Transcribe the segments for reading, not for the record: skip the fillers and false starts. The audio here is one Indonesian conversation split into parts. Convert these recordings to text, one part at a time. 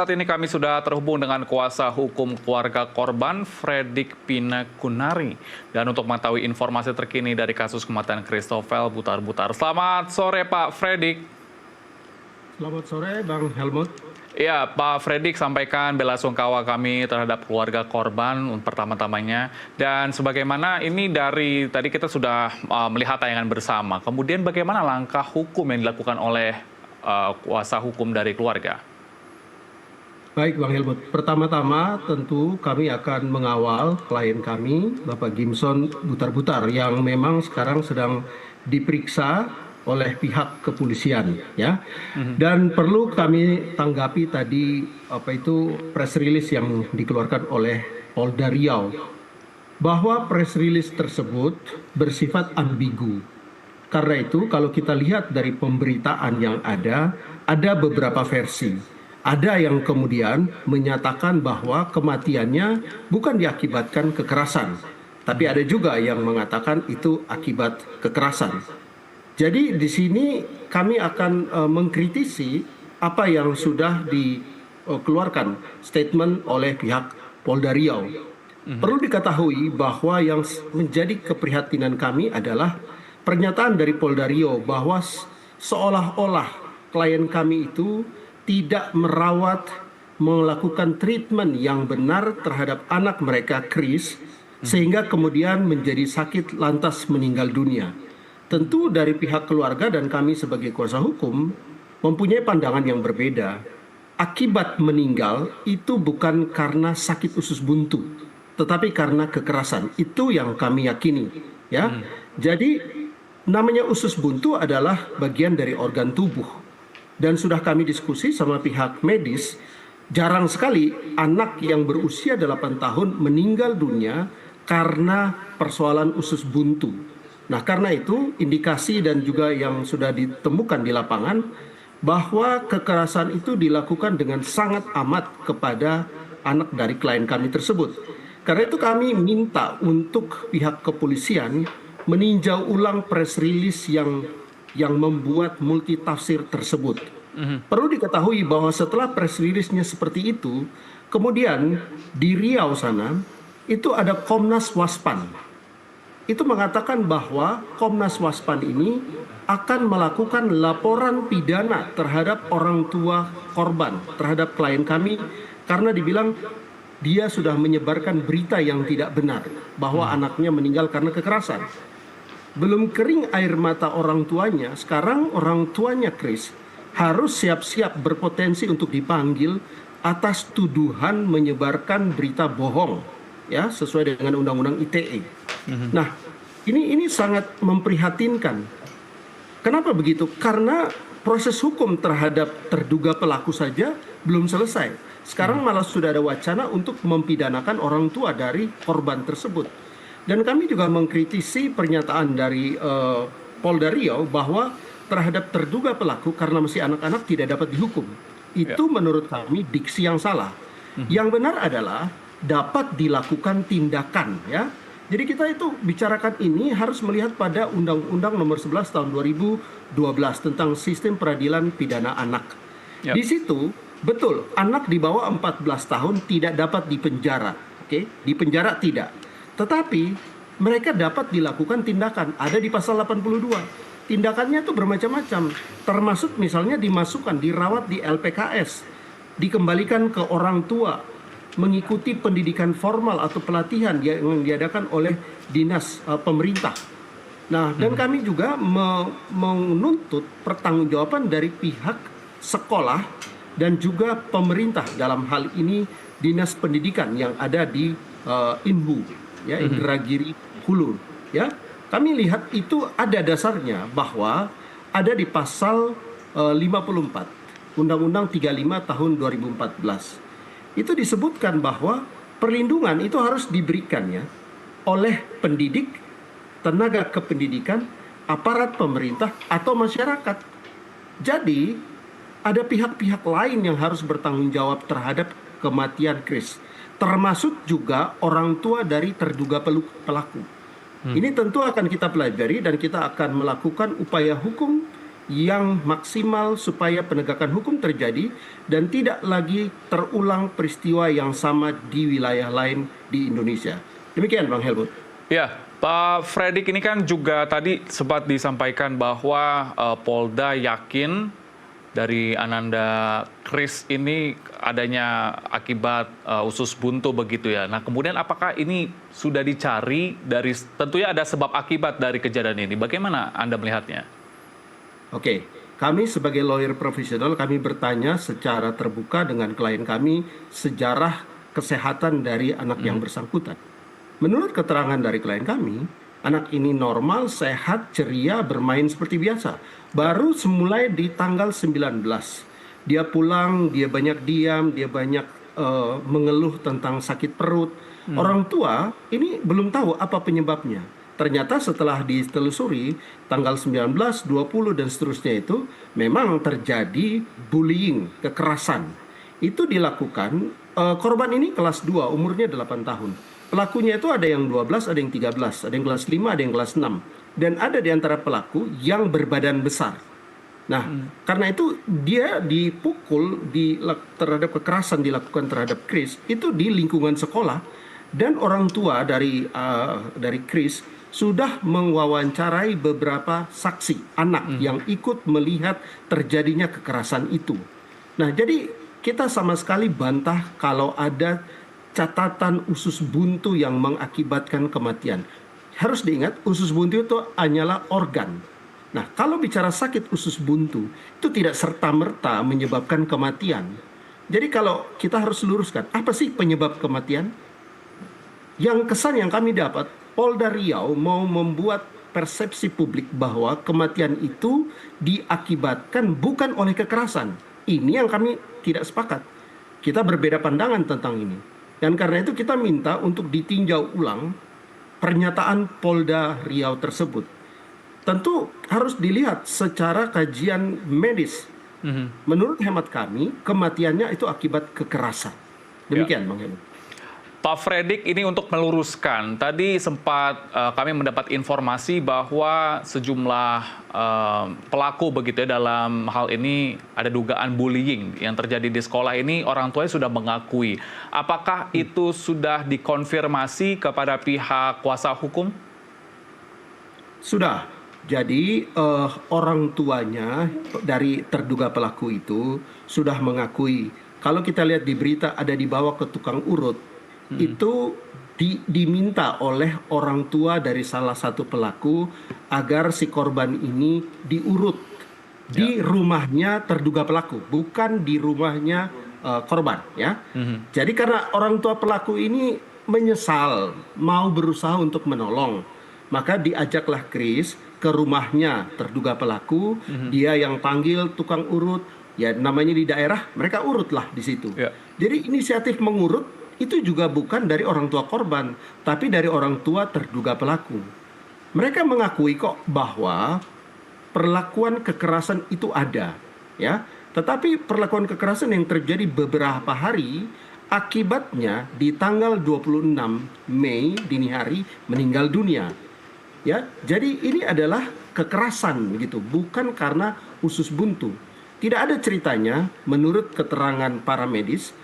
Saat ini kami sudah terhubung dengan kuasa hukum keluarga korban, Fredrik Pinakunari. Dan untuk mengetahui informasi terkini dari kasus kematian Christopher Butar-Butar. Selamat sore Pak Fredrik. Selamat sore Bang Helmut. Ya, Pak Fredrik sampaikan belasungkawa kami terhadap keluarga korban pertama-tamanya. Dan sebagaimana ini dari tadi kita sudah melihat tayangan bersama. Kemudian bagaimana langkah hukum yang dilakukan oleh kuasa hukum dari keluarga? Baik Bang Helmut, pertama-tama tentu kami akan mengawal klien kami, Bapak Gimson Butar-Butar, yang memang sekarang sedang diperiksa oleh pihak kepolisian, ya. Dan perlu kami tanggapi tadi press release yang dikeluarkan oleh Polda Riau, bahwa press release tersebut bersifat ambigu. Karena itu kalau kita lihat dari pemberitaan yang ada beberapa versi. Ada yang kemudian menyatakan bahwa kematiannya bukan diakibatkan kekerasan, tapi ada juga yang mengatakan itu akibat kekerasan. Jadi di sini kami akan mengkritisi apa yang sudah dikeluarkan statement oleh pihak Polda Riau. Perlu diketahui bahwa yang menjadi keprihatinan kami adalah pernyataan dari Polda Riau bahwa seolah-olah klien kami itu tidak merawat, melakukan treatment yang benar terhadap anak mereka, Chris, sehingga kemudian menjadi sakit lantas meninggal dunia. Tentu dari pihak keluarga dan kami sebagai kuasa hukum mempunyai pandangan yang berbeda. Akibat meninggal itu bukan karena sakit usus buntu, tetapi karena kekerasan. Itu yang kami yakini, ya. Jadi namanya usus buntu adalah bagian dari organ tubuh. Dan sudah kami diskusi sama pihak medis, jarang sekali anak yang berusia 8 tahun meninggal dunia karena persoalan usus buntu. Nah, karena itu indikasi dan juga yang sudah ditemukan di lapangan bahwa kekerasan itu dilakukan dengan sangat amat kepada anak dari klien kami tersebut. Karena itu kami minta untuk pihak kepolisian meninjau ulang press release yang membuat multitafsir tersebut. Perlu diketahui bahwa setelah press release-nya seperti itu, kemudian di Riau sana itu ada Komnas Waspan. Itu mengatakan bahwa Komnas Waspan ini akan melakukan laporan pidana terhadap orang tua korban, terhadap klien kami, karena dibilang dia sudah menyebarkan berita yang tidak benar bahwa anaknya meninggal karena kekerasan. Belum kering air mata orang tuanya, sekarang orang tuanya Chris harus siap-siap berpotensi untuk dipanggil atas tuduhan menyebarkan berita bohong, ya, sesuai dengan Undang-Undang ITE. Nah, ini sangat memprihatinkan. Kenapa begitu? Karena proses hukum terhadap terduga pelaku saja belum selesai. Sekarang malah sudah ada wacana untuk mempidanakan orang tua dari korban tersebut. Dan kami juga mengkritisi pernyataan dari Polda Riau bahwa terhadap terduga pelaku karena masih anak-anak tidak dapat dihukum. Itu menurut kami diksi yang salah. Yang benar adalah dapat dilakukan tindakan, ya. Jadi kita itu bicarakan ini harus melihat pada Undang-Undang Nomor 11 Tahun 2012 tentang Sistem Peradilan Pidana Anak. Di situ betul anak di bawah 14 tahun tidak dapat dipenjara, oke? Dipenjara tidak. Tetapi mereka dapat dilakukan tindakan, ada di pasal 82. Tindakannya itu bermacam-macam, termasuk misalnya dimasukkan, dirawat di LPKS, dikembalikan ke orang tua, mengikuti pendidikan formal atau pelatihan yang diadakan oleh dinas pemerintah. Nah, dan kami juga menuntut pertanggungjawaban dari pihak sekolah dan juga pemerintah, dalam hal ini dinas pendidikan yang ada di Inhu, ya, Indragiri Hulu, ya. Kami lihat itu ada dasarnya bahwa ada di pasal 54 Undang-Undang 35 tahun 2014. Itu disebutkan bahwa perlindungan itu harus diberikan, ya, oleh pendidik, tenaga kependidikan, aparat pemerintah atau masyarakat. Jadi ada pihak-pihak lain yang harus bertanggung jawab terhadap kematian Chris, termasuk juga orang tua dari terduga pelaku. Ini tentu akan kita pelajari dan kita akan melakukan upaya hukum yang maksimal supaya penegakan hukum terjadi dan tidak lagi terulang peristiwa yang sama di wilayah lain di Indonesia. Demikian Bang Helmut. Ya, Pak Fredrik, ini kan juga tadi sempat disampaikan bahwa Polda yakin dari Ananda Kris ini adanya akibat usus buntu begitu ya. Nah, kemudian apakah ini sudah dicari dari, tentunya ada sebab akibat dari kejadian ini. Bagaimana Anda melihatnya? Oke, kami sebagai lawyer profesional, kami bertanya secara terbuka dengan klien kami sejarah kesehatan dari anak yang bersangkutan. Menurut keterangan dari klien kami, anak ini normal, sehat, ceria, bermain seperti biasa. Baru semulai di tanggal 19. Dia pulang, dia banyak diam, dia banyak mengeluh tentang sakit perut. Orang tua ini belum tahu apa penyebabnya. Ternyata setelah ditelusuri tanggal 19, 20 dan seterusnya itu memang terjadi bullying, kekerasan. Itu dilakukan, korban ini kelas 2, umurnya 8 tahun. Pelakunya itu ada yang 12, ada yang 13, ada yang kelas 5, ada yang kelas 6. Dan ada di antara pelaku yang berbadan besar. Nah, karena itu dia dipukul terhadap kekerasan dilakukan terhadap Kris itu di lingkungan sekolah, dan orang tua dari Kris sudah mewawancarai beberapa saksi anak yang ikut melihat terjadinya kekerasan itu. Nah, jadi kita sama sekali bantah kalau ada catatan usus buntu yang mengakibatkan kematian. Harus diingat, usus buntu itu hanyalah organ. Nah, kalau bicara sakit usus buntu, itu tidak serta-merta menyebabkan kematian. Jadi kalau kita harus luruskan, apa sih penyebab kematian? Yang kesan yang kami dapat, Polda Riau mau membuat persepsi publik bahwa kematian itu diakibatkan bukan oleh kekerasan. Ini yang kami tidak sepakat. Kita berbeda pandangan tentang ini. Dan karena itu kita minta untuk ditinjau ulang pernyataan Polda Riau tersebut. Tentu harus dilihat secara kajian medis. Menurut hemat kami, kematiannya itu akibat kekerasan. Demikian, Bang Helmut. Pak Fredrik, ini untuk meluruskan, tadi sempat kami mendapat informasi bahwa sejumlah pelaku begitu ya dalam hal ini ada dugaan bullying yang terjadi di sekolah ini, orang tuanya sudah mengakui. Apakah itu sudah dikonfirmasi kepada pihak kuasa hukum? Sudah. Jadi orang tuanya dari terduga pelaku itu sudah mengakui. Kalau kita lihat di berita ada dibawa ke tukang urut, itu diminta oleh orang tua dari salah satu pelaku agar si korban ini diurut di rumahnya terduga pelaku, bukan di rumahnya korban, ya. Jadi karena orang tua pelaku ini menyesal, mau berusaha untuk menolong, maka diajaklah Kris ke rumahnya terduga pelaku. Dia yang panggil tukang urut, ya namanya di daerah mereka urutlah di situ. Jadi inisiatif mengurut itu juga bukan dari orang tua korban, tapi dari orang tua terduga pelaku. Mereka mengakui kok bahwa perlakuan kekerasan itu ada, ya. Tetapi perlakuan kekerasan yang terjadi beberapa hari, akibatnya di tanggal 26 Mei dini hari meninggal dunia. Ya, jadi ini adalah kekerasan begitu, bukan karena usus buntu. Tidak ada ceritanya menurut keterangan para medis,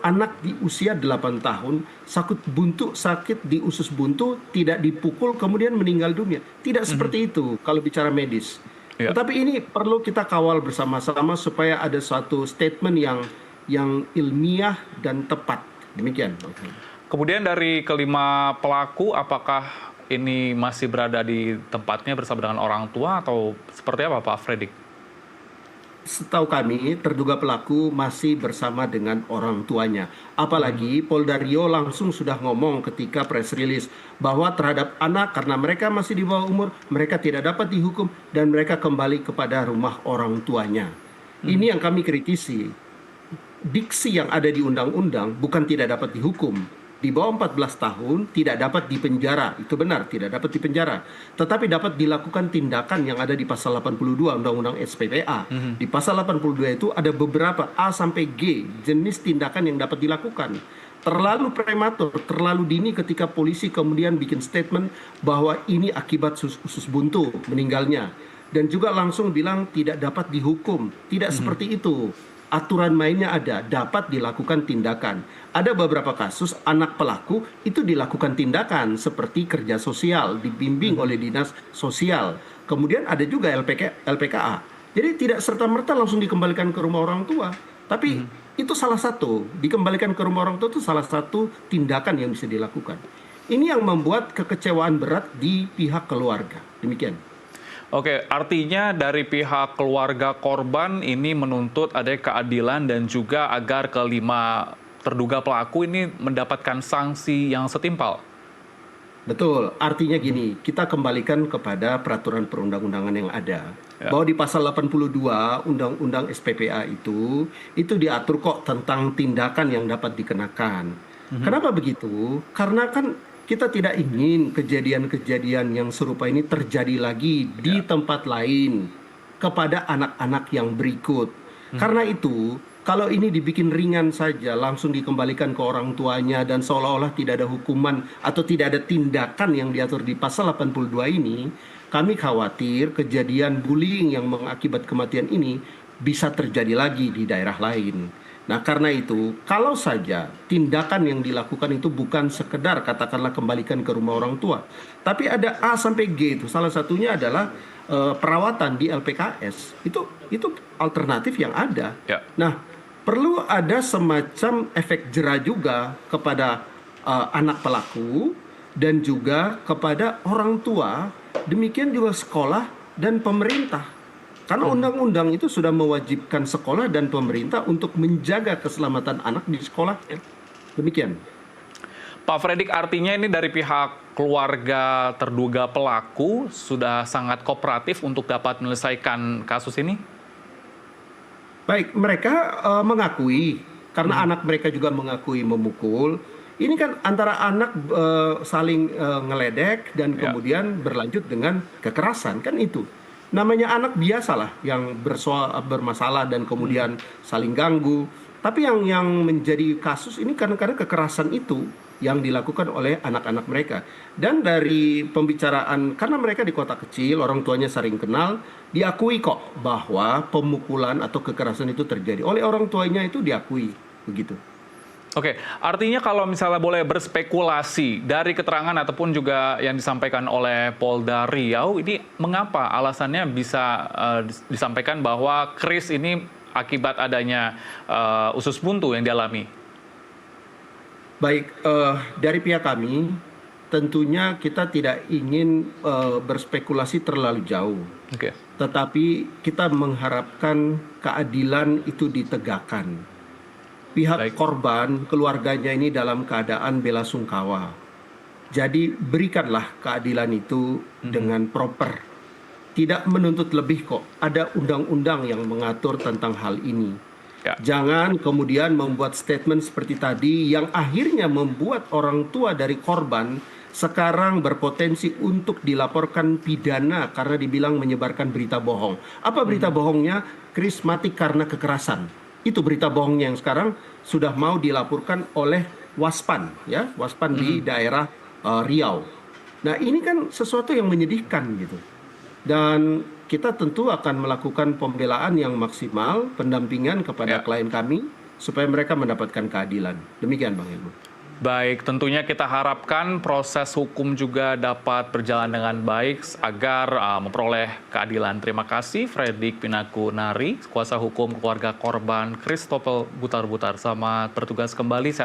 anak di usia 8 tahun sakit di usus buntu, tidak dipukul kemudian meninggal dunia. Tidak seperti itu kalau bicara medis. Tetapi ini perlu kita kawal bersama-sama supaya ada suatu statement yang ilmiah dan tepat. Demikian. Kemudian dari kelima pelaku, apakah ini masih berada di tempatnya bersama dengan orang tua atau seperti apa, Pak Fredrik? Setahu kami, terduga pelaku masih bersama dengan orang tuanya. Apalagi Polda Riau langsung sudah ngomong ketika press release bahwa terhadap anak, karena mereka masih di bawah umur, mereka tidak dapat dihukum dan mereka kembali kepada rumah orang tuanya. Ini yang kami kritisi. Diksi yang ada di undang-undang bukan tidak dapat dihukum. Di bawah 14 tahun tidak dapat dipenjara, itu benar, tidak dapat dipenjara. Tetapi dapat dilakukan tindakan yang ada di pasal 82 Undang-Undang SPPA. Di pasal 82 itu ada beberapa A sampai G jenis tindakan yang dapat dilakukan. Terlalu prematur, terlalu dini ketika polisi kemudian bikin statement bahwa ini akibat usus buntu meninggalnya. dan juga langsung bilang tidak dapat dihukum. Tidak seperti itu. Aturan mainnya ada, dapat dilakukan tindakan. Ada beberapa kasus anak pelaku itu dilakukan tindakan seperti kerja sosial, dibimbing oleh dinas sosial. Kemudian ada juga LPKA. Jadi tidak serta-merta langsung dikembalikan ke rumah orang tua. Tapi itu salah satu, dikembalikan ke rumah orang tua itu salah satu tindakan yang bisa dilakukan. Ini yang membuat kekecewaan berat di pihak keluarga. Demikian. Oke, artinya dari pihak keluarga korban ini menuntut adanya keadilan dan juga agar kelima terduga pelaku ini mendapatkan sanksi yang setimpal. Betul, artinya gini, kita kembalikan kepada peraturan perundang-undangan yang ada. Bahwa di pasal 82 Undang-Undang SPPA itu diatur kok tentang tindakan yang dapat dikenakan. Kenapa begitu? Karena kan kita tidak ingin kejadian-kejadian yang serupa ini terjadi lagi di tempat lain kepada anak-anak yang berikut. Karena itu, kalau ini dibikin ringan saja, langsung dikembalikan ke orang tuanya dan seolah-olah tidak ada hukuman atau tidak ada tindakan yang diatur di pasal 82 ini, kami khawatir kejadian bullying yang mengakibat kematian ini bisa terjadi lagi di daerah lain. Nah, karena itu, kalau saja tindakan yang dilakukan itu bukan sekedar katakanlah kembalikan ke rumah orang tua, tapi ada A sampai G itu, salah satunya adalah perawatan di LPKS, itu alternatif yang ada. Nah, perlu ada semacam efek jera juga kepada anak pelaku dan juga kepada orang tua, demikian juga sekolah dan pemerintah. Karena undang-undang itu sudah mewajibkan sekolah dan pemerintah untuk menjaga keselamatan anak di sekolah. Demikian. Pak Fredrik, artinya ini dari pihak keluarga terduga pelaku sudah sangat kooperatif untuk dapat menyelesaikan kasus ini? Baik, mereka mengakui, karena anak mereka juga mengakui memukul. Ini kan antara anak saling ngeledek dan kemudian berlanjut dengan kekerasan, kan itu. Namanya anak biasalah yang bermasalah dan kemudian saling ganggu. Tapi yang menjadi kasus ini kadang-kadang kekerasan itu yang dilakukan oleh anak-anak mereka. Dan dari pembicaraan, karena mereka di kota kecil, orang tuanya sering kenal, diakui kok bahwa pemukulan atau kekerasan itu terjadi. Oleh orang tuanya itu diakui, begitu. Oke, artinya kalau misalnya boleh berspekulasi dari keterangan ataupun juga yang disampaikan oleh Polda Riau, ini mengapa alasannya bisa disampaikan bahwa Kris ini akibat adanya usus buntu yang dialami? Baik, dari pihak kami tentunya kita tidak ingin berspekulasi terlalu jauh. Tetapi kita mengharapkan keadilan itu ditegakkan. Pihak korban, keluarganya ini dalam keadaan belasungkawa. Jadi berikanlah keadilan itu dengan proper. Tidak menuntut lebih kok. Ada undang-undang yang mengatur tentang hal ini. Jangan kemudian membuat statement seperti tadi yang akhirnya membuat orang tua dari korban sekarang berpotensi untuk dilaporkan pidana karena dibilang menyebarkan berita bohong. Apa berita bohongnya? Kris mati karena kekerasan. Itu berita bohongnya yang sekarang sudah mau dilaporkan oleh Waspan, ya, Waspan di daerah Riau. Nah, ini kan sesuatu yang menyedihkan gitu. Dan kita tentu akan melakukan pembelaan yang maksimal, pendampingan kepada klien kami supaya mereka mendapatkan keadilan. Demikian, Bang Helmut. Baik, tentunya kita harapkan proses hukum juga dapat berjalan dengan baik agar memperoleh keadilan. Terima kasih Fredrik Pinaku Nari, kuasa hukum keluarga korban Christopel Butar-Butar. Selamat bertugas kembali. Sehat